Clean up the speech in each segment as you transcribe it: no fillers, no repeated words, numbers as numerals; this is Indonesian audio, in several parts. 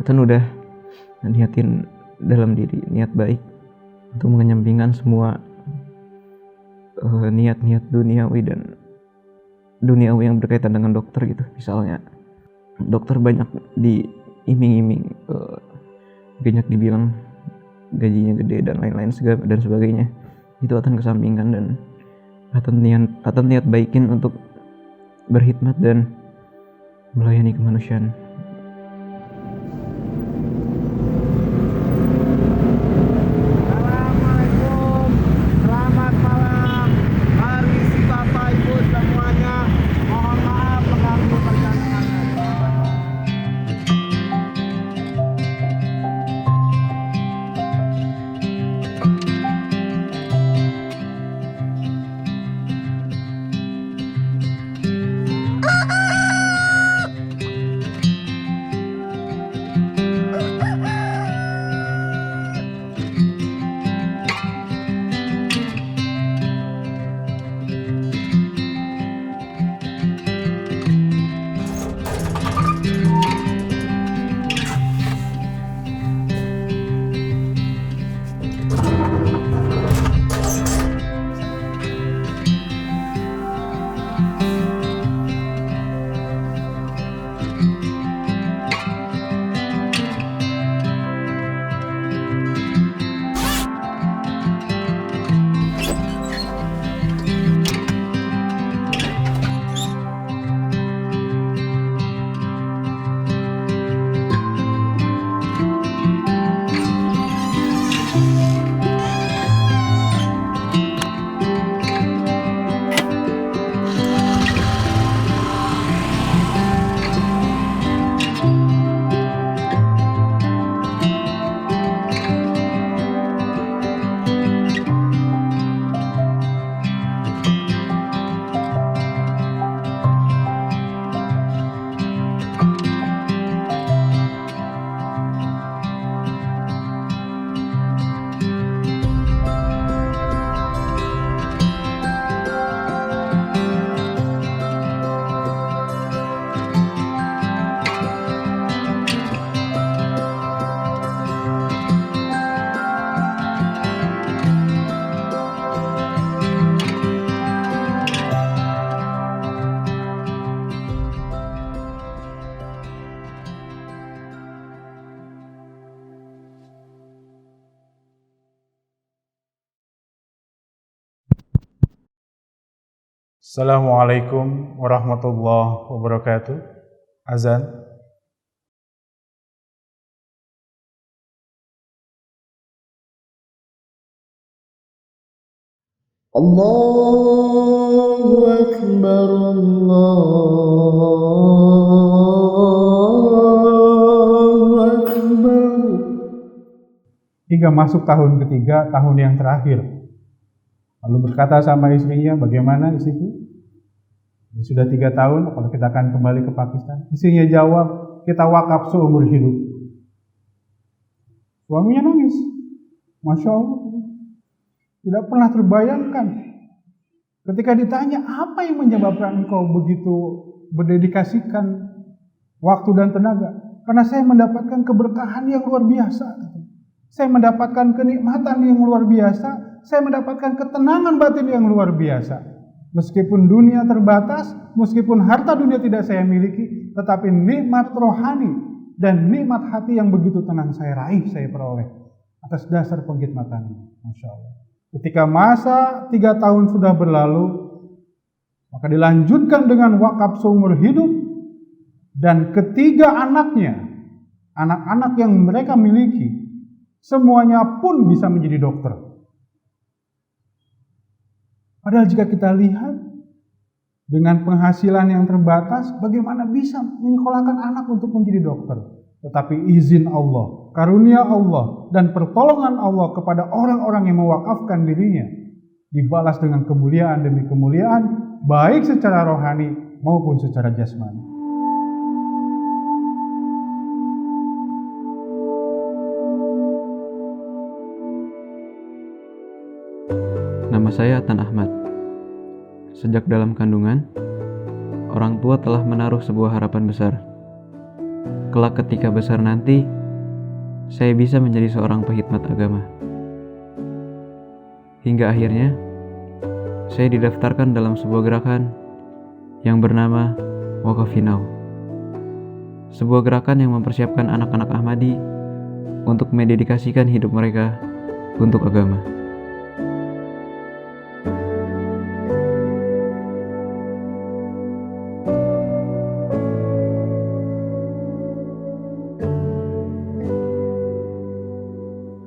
Atan udah niatin dalam diri niat baik untuk mengenyampingkan semua niat-niat duniawi dan duniawi yang berkaitan dengan dokter gitu. Misalnya dokter banyak diiming-iming, banyak dibilang gajinya gede dan lain-lain dan sebagainya. Itu Atan kesampingkan dan Atan niat baikin untuk berkhidmat dan melayani kemanusiaan. Assalamualaikum, selamat malam. Mari si Bapak Ibu semuanya, mohon maaf mengganggu perjalanan. Assalamualaikum warahmatullahi wabarakatuh. Azan. Allahu Akbar, Allahu Akbar. Hingga masuk tahun ketiga, tahun yang terakhir. Lalu berkata sama istrinya, bagaimana istriku? Sudah 3 tahun, apakah kita akan kembali ke Pakistan? Istrinya jawab, kita wakaf seumur hidup. Suaminya nangis. Masya Allah. Tidak pernah terbayangkan. Ketika ditanya, apa yang menyebabkan engkau begitu berdedikasikan waktu dan tenaga? Karena saya mendapatkan keberkahan yang luar biasa. Saya mendapatkan kenikmatan yang luar biasa. Saya mendapatkan ketenangan batin yang luar biasa. Meskipun dunia terbatas, meskipun harta dunia tidak saya miliki, tetapi nikmat rohani dan nikmat hati yang begitu tenang saya raih, saya peroleh atas dasar pengkhidmatan. Masya Allah. Ketika masa 3 tahun sudah berlalu, maka dilanjutkan dengan wakaf seumur hidup, dan ketiga anaknya, anak-anak yang mereka miliki, semuanya pun bisa menjadi dokter. Padahal jika kita lihat dengan penghasilan yang terbatas, bagaimana bisa menyekolahkan anak untuk menjadi dokter? Tetapi izin Allah, karunia Allah, dan pertolongan Allah kepada orang-orang yang mewakafkan dirinya, dibalas dengan kemuliaan demi kemuliaan, baik secara rohani maupun secara jasmani. Nama saya Atan Ahmad. Sejak dalam kandungan, orang tua telah menaruh sebuah harapan besar. Kelak ketika besar nanti, saya bisa menjadi seorang pekhidmat agama. Hingga akhirnya, saya didaftarkan dalam sebuah gerakan yang bernama Wakafinau. Sebuah gerakan yang mempersiapkan anak-anak Ahmadi untuk mendedikasikan hidup mereka untuk agama.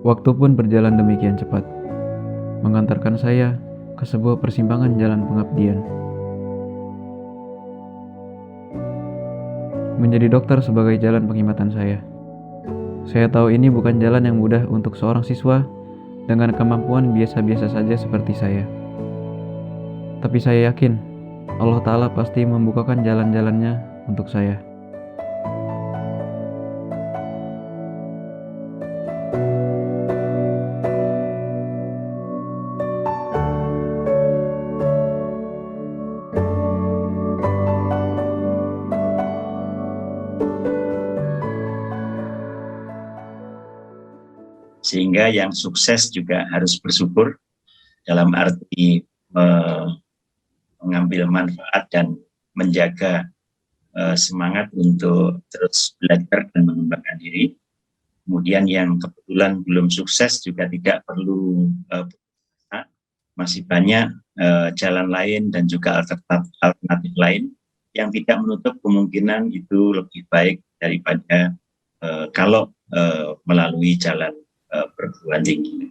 Waktu pun berjalan demikian cepat, mengantarkan saya ke sebuah persimpangan jalan pengabdian. Menjadi dokter sebagai jalan penghematan saya. Saya tahu ini bukan jalan yang mudah untuk seorang siswa dengan kemampuan biasa-biasa saja seperti saya. Tapi saya yakin Allah Ta'ala pasti membukakan jalan-jalannya untuk saya. Sehingga yang sukses juga harus bersyukur dalam arti mengambil manfaat dan menjaga semangat untuk terus belajar dan mengembangkan diri. Kemudian yang kebetulan belum sukses juga tidak perlu masih banyak jalan lain dan juga alternatif lain yang tidak menutup kemungkinan itu lebih baik daripada kalau melalui jalan perguruan tinggi.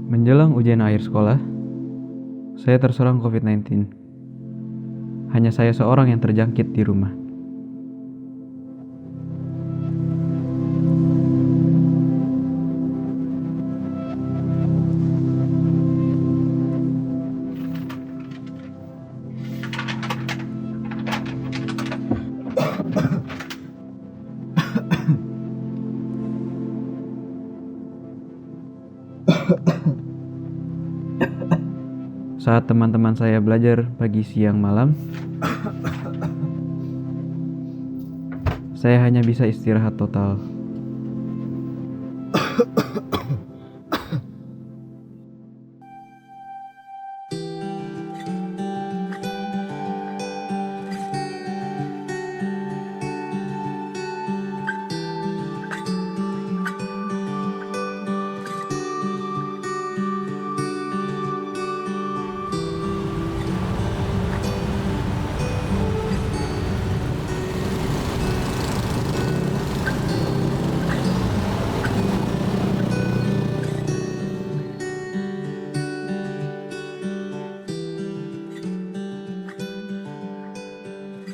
Menjelang ujian akhir sekolah, saya terserang COVID-19. Hanya saya seorang yang terjangkit di rumah. Saat teman-teman saya belajar pagi, siang, malam, saya hanya bisa istirahat total.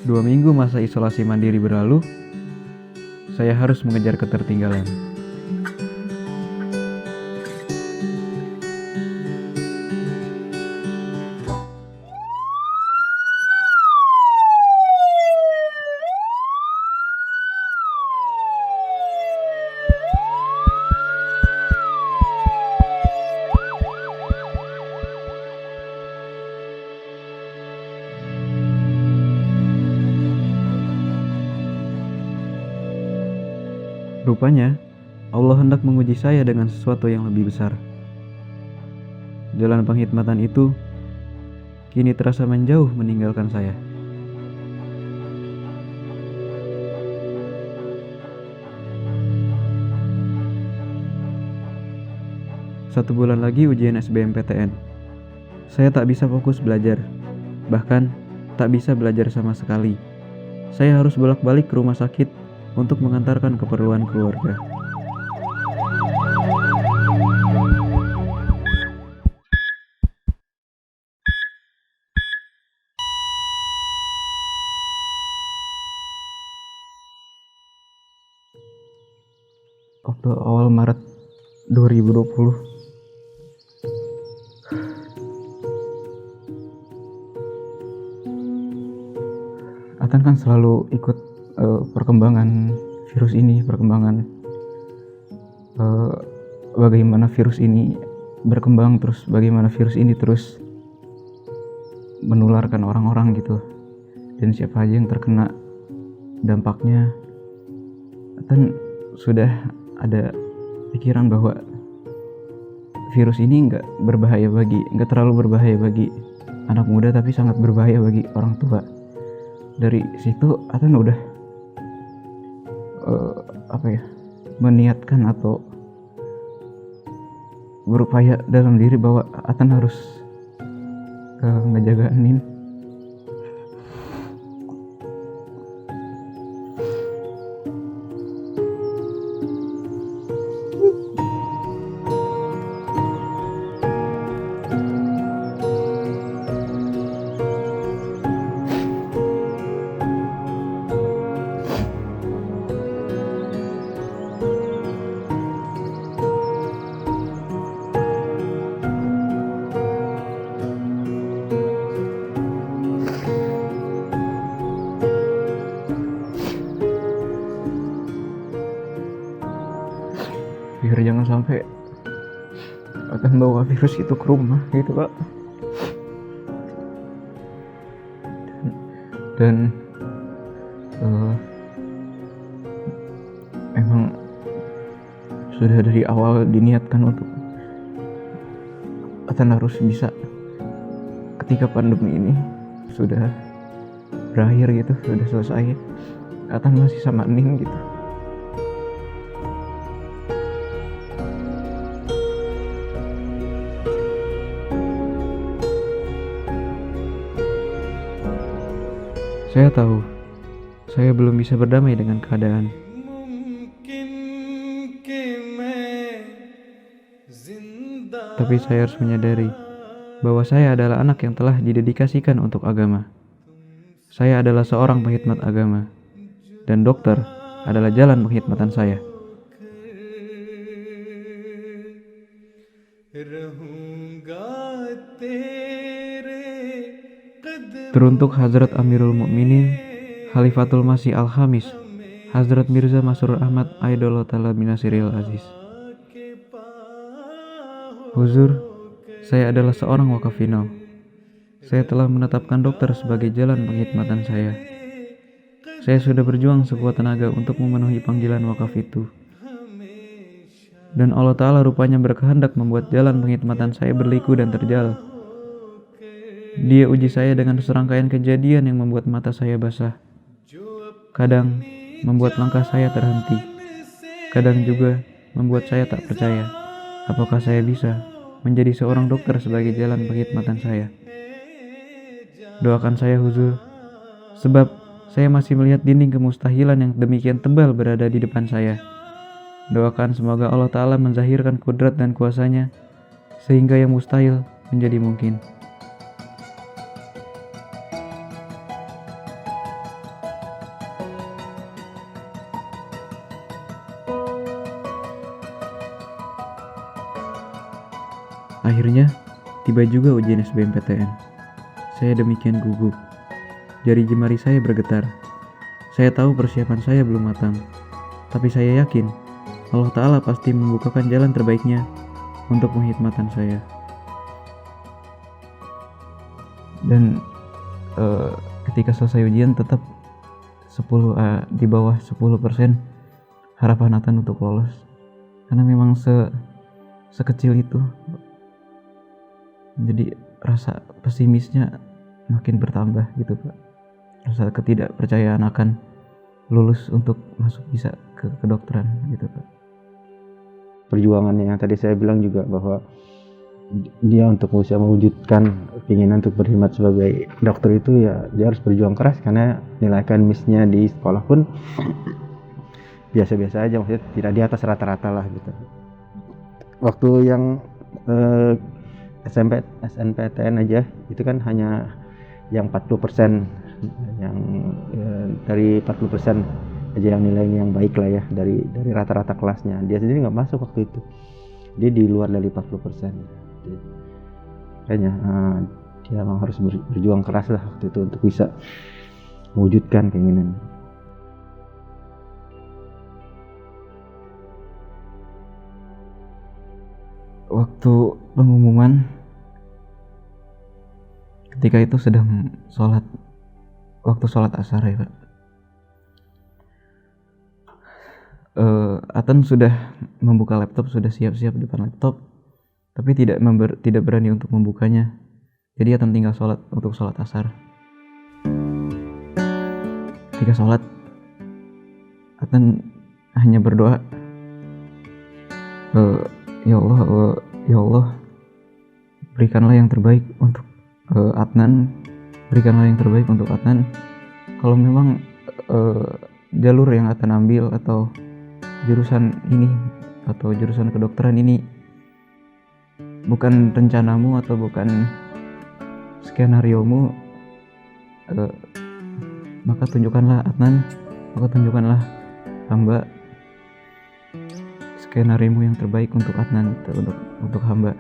Dua minggu masa isolasi mandiri berlalu, saya harus mengejar ketertinggalan. Rupanya, Allah hendak menguji saya dengan sesuatu yang lebih besar. Jalan penghikmatan itu kini terasa menjauh meninggalkan saya. Satu bulan lagi ujian SBMPTN. Saya tak bisa fokus belajar, bahkan tak bisa belajar sama sekali. Saya harus bolak-balik ke rumah sakit untuk mengantarkan keperluan keluarga. waktu awal Maret 2020. Atan kan selalu ikut perkembangan virus ini, perkembangan bagaimana virus ini berkembang, terus bagaimana virus ini terus menularkan orang-orang gitu, dan siapa aja yang terkena dampaknya. Atan sudah ada pikiran bahwa virus ini nggak terlalu berbahaya bagi anak muda, tapi sangat berbahaya bagi orang tua. Dari situ Atan udah meniatkan atau berupaya dalam diri bahwa Atan harus ngejaga Anin. Biar jangan sampai akan bawa virus itu ke rumah gitu Pak. Dan memang sudah dari awal diniatkan untuk Atan harus bisa, ketika pandemi ini sudah berakhir gitu, sudah selesai, Atan masih sama Nin gitu. Saya tahu, saya belum bisa berdamai dengan keadaan. Tapi saya harus menyadari bahwa saya adalah anak yang telah didedikasikan untuk agama. Saya adalah seorang penghikmat agama, dan dokter adalah jalan penghikmatan saya. Teruntuk Hazrat Amirul Mukminin Khalifatul Masih Al-Khamis Hazrat Mirza Masrur Ahmad Aidullah Ta'ala Binasiril Aziz. Huzur, saya adalah seorang wakafino. Saya telah menetapkan dokter sebagai jalan penghikmatan saya. Saya sudah berjuang sekuat tenaga untuk memenuhi panggilan wakaf itu. Dan Allah Ta'ala rupanya berkehendak membuat jalan penghikmatan saya berliku dan terjal. Dia uji saya dengan serangkaian kejadian yang membuat mata saya basah. Kadang membuat langkah saya terhenti. Kadang juga membuat saya tak percaya apakah saya bisa menjadi seorang dokter sebagai jalan penghikmatan saya. Doakan saya Huzur, sebab saya masih melihat dinding kemustahilan yang demikian tebal berada di depan saya. Doakan semoga Allah Ta'ala menzahirkan kudrat dan kuasanya sehingga yang mustahil menjadi mungkin. Akhirnya, tiba juga ujian SBMPTN. Saya demikian gugup. Jari jemari saya bergetar. Saya tahu persiapan saya belum matang. Tapi saya yakin, Allah Ta'ala pasti membukakan jalan terbaiknya untuk penghikmatan saya. Dan ketika selesai ujian tetap di bawah 10% harapan Atan untuk lolos. Karena memang sekecil itu. Jadi rasa pesimisnya makin bertambah gitu Pak. Rasa ketidakpercayaan akan lulus untuk masuk bisa ke kedokteran gitu Pak. Perjuangannya yang tadi saya bilang juga bahwa dia untuk bisa mewujudkan keinginan untuk berkhidmat sebagai dokter itu ya dia harus berjuang keras, karena nilai akademisnya di sekolah pun biasa-biasa aja, maksudnya tidak di atas rata-rata lah gitu. Waktu yang SNPTN aja itu kan hanya yang 40%, yang dari 40% aja yang nilainya yang baik lah ya dari rata-rata kelasnya. Dia sendiri nggak masuk waktu itu, dia di luar dari 40%. Kayaknya dia memang harus berjuang keras lah waktu itu untuk bisa mewujudkan keinginan. Waktu pengumuman, ketika itu sedang waktu sholat asar ya Pak. Atan sudah membuka laptop, sudah siap-siap di depan laptop, tapi tidak berani untuk membukanya. Jadi Atan tinggal untuk sholat asar. Ketika sholat, Atan hanya berdoa, ya Allah, berikanlah yang terbaik untuk Adnan, berikanlah yang terbaik untuk Adnan. Kalau memang jalur yang Adnan ambil atau jurusan ini atau jurusan kedokteran ini bukan rencanamu atau bukan skenariomu, maka tunjukkanlah Adnan, maka tunjukkanlah hamba skenariomu yang terbaik untuk Adnan, untuk hamba.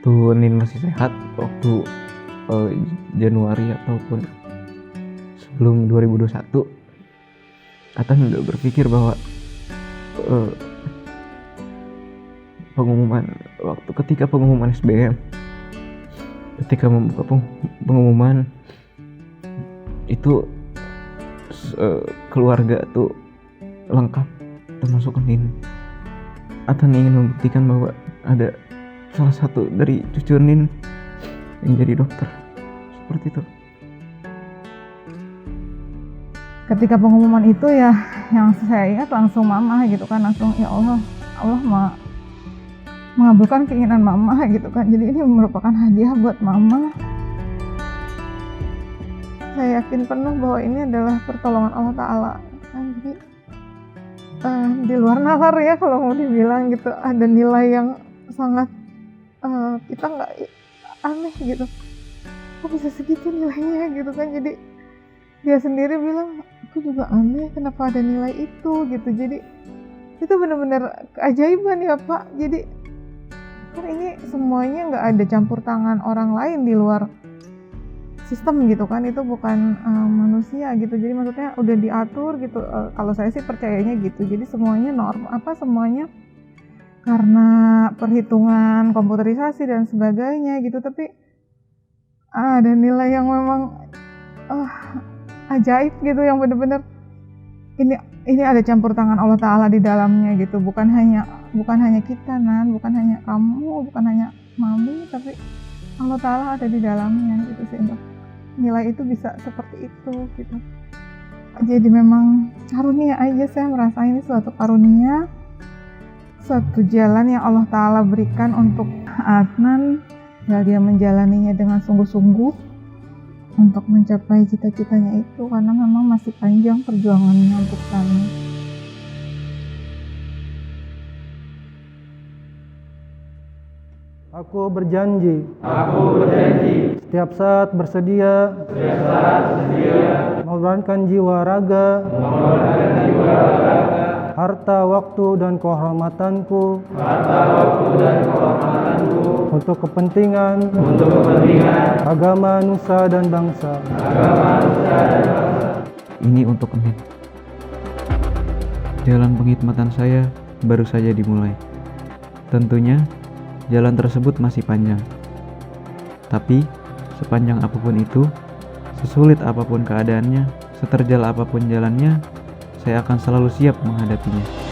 Waktu Nin masih sehat, waktu Januari ataupun sebelum 2021, Atan udah berpikir bahwa ketika pengumuman SBM, ketika membuka pengumuman itu keluarga tuh lengkap termasuk Nin. Atan ingin membuktikan bahwa ada salah satu dari cucu Nin yang jadi dokter, seperti itu. Ketika pengumuman itu ya, yang saya ingat langsung mama gitu kan, langsung ya Allah mengabulkan keinginan mama gitu kan. Jadi ini merupakan hadiah buat mama. Saya yakin penuh bahwa ini adalah pertolongan Allah Ta'ala kan. Jadi di luar nalar ya kalau mau dibilang gitu, ada nilai yang sangat kita nggak aneh gitu, kok bisa segitu nilainya gitu kan. Jadi dia sendiri bilang, aku juga aneh kenapa ada nilai itu gitu. Jadi itu benar-benar keajaiban ya Pak. Jadi kan ini semuanya nggak ada campur tangan orang lain di luar sistem gitu kan, itu bukan manusia gitu. Jadi maksudnya udah diatur gitu. Kalau saya sih percayanya gitu. Jadi semuanya semuanya karena perhitungan komputerisasi dan sebagainya gitu. Tapi ada nilai yang memang ajaib gitu, yang benar-benar ini ada campur tangan Allah Ta'ala di dalamnya gitu. Bukan hanya kita bukan hanya kamu, bukan hanya mami, tapi Allah Ta'ala ada di dalamnya gitu sih, untuk nilai itu bisa seperti itu gitu. Jadi memang karunia aja, saya merasa ini suatu karunia, suatu jalan yang Allah Ta'ala berikan untuk Adnan, ya dia menjalaninya dengan sungguh-sungguh untuk mencapai cita-citanya itu, karena memang masih panjang perjuangannya untuk kami. Aku berjanji setiap saat bersedia mengorbankan jiwa raga, harta, waktu, dan kehormatanku untuk kepentingan agama, nusa, dan bangsa. Ini untuk Nin. Jalan pengkhidmatan saya baru saja dimulai. Tentunya jalan tersebut masih panjang. Tapi sepanjang apapun itu, sesulit apapun keadaannya, seterjal apapun jalannya, saya akan selalu siap menghadapinya.